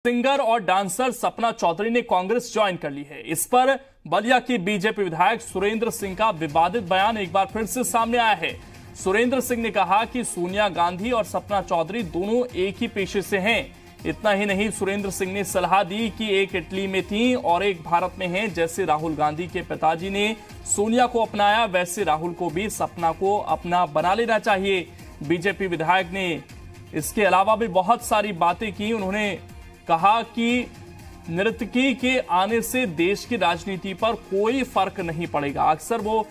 Singer और dancer Sapna Chaudhary ने Congress join कर ली है। इस पर बलिया के बीजेपी विधायक सुरेंद्र सिंह का विवादित बयान एक बार फिर से सामने आया है। सुरेंद्र सिंह ने कहा कि सोनिया गांधी और सपना चौधरी दोनों एक ही पेशे से हैं। इतना ही नहीं, सुरेंद्र सिंह ने सलाह दी कि एक इटली में थी और एक भारत में है। जैसे राहुल गांधी के पिताजी ने सोनिया को अपनाया, वैसे राहुल को भी सपना को अपना बना लेना चाहिए। बीजेपी विधायक ने इसके अलावा भी बहुत सारी बातें की। उन्होंने कहा कि नर्तकी के आने से देश की राजनीति पर कोई फर्क नहीं पड़ेगा। अक्सर वो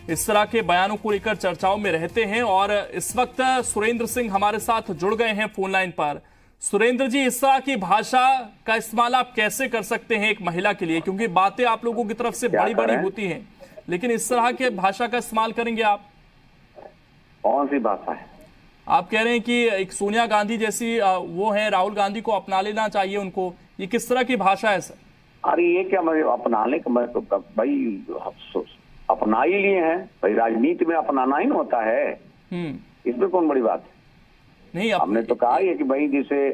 इस तरह के बयानों को लेकर चर्चाओं में रहते हैं और इस वक्त सुरेंद्र सिंह हमारे साथ जुड़ गए हैं फोन लाइन पर। सुरेंद्र जी, इस तरह की भाषा का इस्तेमाल आप कैसे कर सकते हैं एक महिला के लिए, क्योंकि बातें आप लोगों की तरफ से बड़ी बड़ी होती हैं, लेकिन इस तरह के भाषा का इस्तेमाल करेंगे आप? कौन सी भाषा है? आप कह रहे हैं कि एक सोनिया गांधी जैसी वो है, राहुल गांधी को अपना लेना चाहिए उनको। ये किस तरह की भाषा है सर? अरे ये क्या, मैं अपनाने का, मैं तो भाई अपना ही लिए हैं भाई। राजनीति में अपनाना ही ना होता है, इसमें कौन बड़ी बात है? नहीं, हमने तो कहा है कि भाई जैसे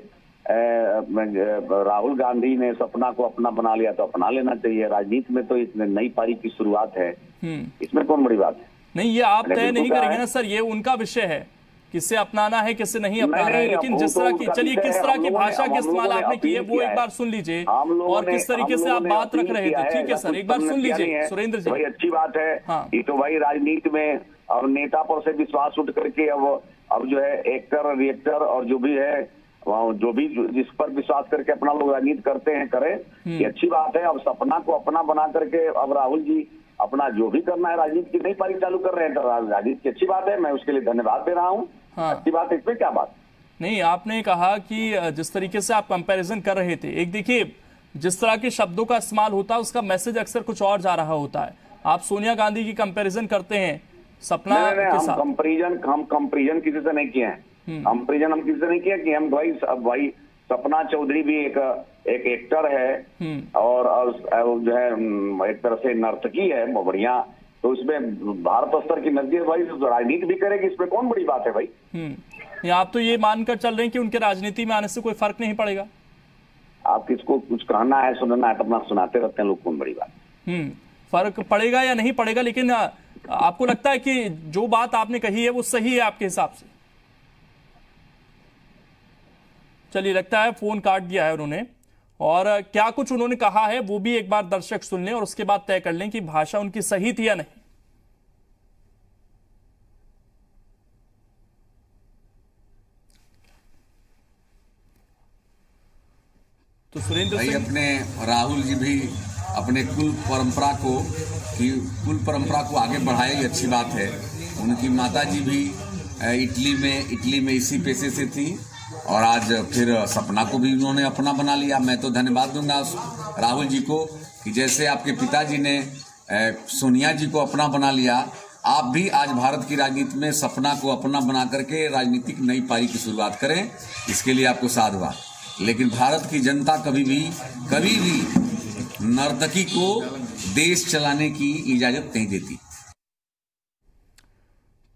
राहुल गांधी ने सपना को अपना बना लिया तो अपना लेना चाहिए। राजनीति में तो इसमें नई पारी की शुरुआत है, इसमें कौन बड़ी बात है? नहीं, ये आप तय नहीं करेंगे ना सर, ये उनका विषय है किसे अपनाना है किसे नहीं अपनाना है। लेकिन जिस तरह की, चलिए, किस तरह की भाषा के इस्तेमाल आपने किए वो एक बार सुन लीजिए और किस तरीके से आप बात रख रहे थे। ठीक है सर, एक बार सुन लीजिए सुरेंद्र जी। भाई अच्छी बात है। हाँ। ये तो भाई राजनीति में और नेता पर से विश्वास उठ करके अब जो है एक्टर रिएक्टर और जो भी है, जो भी जिस पर विश्वास करके अपना लोग राजनीति करते हैं करें, ये अच्छी बात है। अब सपना को अपना बना करके अब राहुल जी अपना जो भी करना है राजनीति की नई पारी चालू कर रहे हैं, तो राजनीति की अच्छी बात है, मैं उसके लिए धन्यवाद दे रहा हूँ। हाँ। अच्छी बात है, इसमें क्या बात नहीं। आपने कहा कि जिस तरीके से आप कंपैरिजन कर रहे थे, एक देखिए जिस तरह के शब्दों का इस्तेमाल होता है उसका मैसेज अक्सर कुछ और जा रहा होता है। आप सोनिया गांधी की कंपैरिजन करते हैं सपना के साथ। हम कंपैरिजन किसी से नहीं किए हैं। कंपैरिजन हम किसी से नहीं किए कि हम भाई सपना चौधरी भी एक एक्टर है और जो है एक तरह से नर्तकी है बढ़िया, तो इसमें भारत स्तर की नजदीक भाई राजनीति भी करेगी, इसमें कौन बड़ी बात है भाई? आप तो ये मानकर चल रहे हैं कि उनके राजनीति में आने से कोई फर्क नहीं पड़ेगा? आप किसको कुछ कहना है सुनना है तो अपना सुनाते रहते हैं लोग, कौन बड़ी बात? फर्क पड़ेगा या नहीं पड़ेगा, लेकिन आपको लगता है कि जो बात आपने कही है वो सही है आपके हिसाब से? चलिए, लगता है फोन काट दिया है उन्होंने, और क्या कुछ उन्होंने कहा है वो भी एक बार दर्शक सुन लें और उसके बाद तय कर लें कि भाषा उनकी सही थी या नहीं। तो सुरेंद्र सिंह, अपने राहुल जी भी अपने कुल परंपरा को आगे बढ़ाए, अच्छी बात है। उनकी माता जी भी इटली में इसी पेशे से थी और आज फिर सपना को भी उन्होंने अपना बना लिया। मैं तो धन्यवाद दूंगा राहुल जी को कि जैसे आपके पिताजी ने सोनिया जी को अपना बना लिया, आप भी आज भारत की राजनीति में सपना को अपना बना करके राजनीतिक नई पारी की शुरुआत करें। इसके लिए आपको साधुवाद। लेकिन भारत की जनता कभी भी नर्तकी को देश चलाने की इजाजत नहीं देती।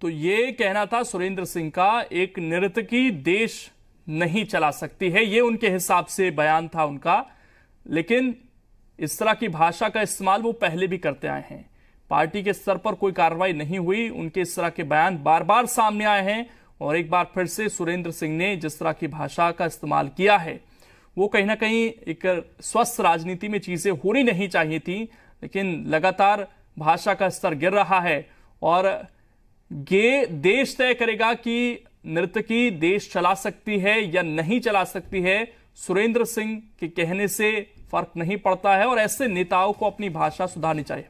तो ये कहना था सुरेंद्र सिंह का, एक नर्तकी देश नहीं चला सकती है, ये उनके हिसाब से बयान था उनका। लेकिन इस तरह की भाषा का इस्तेमाल वो पहले भी करते आए हैं। पार्टी के स्तर पर कोई कार्रवाई नहीं हुई, उनके इस तरह के बयान बार बार सामने आए हैं और एक बार फिर से सुरेंद्र सिंह ने जिस तरह की भाषा का इस्तेमाल किया है वो कहीं ना कहीं एक स्वस्थ राजनीति में चीजें होनी नहीं चाहिए थी। लेकिन लगातार भाषा का स्तर गिर रहा है और ये देश तय करेगा कि नर्तकी देश चला सकती है या नहीं चला सकती है। सुरेंद्र सिंह के कहने से फर्क नहीं पड़ता है और ऐसे नेताओं को अपनी भाषा सुधारनी चाहिए।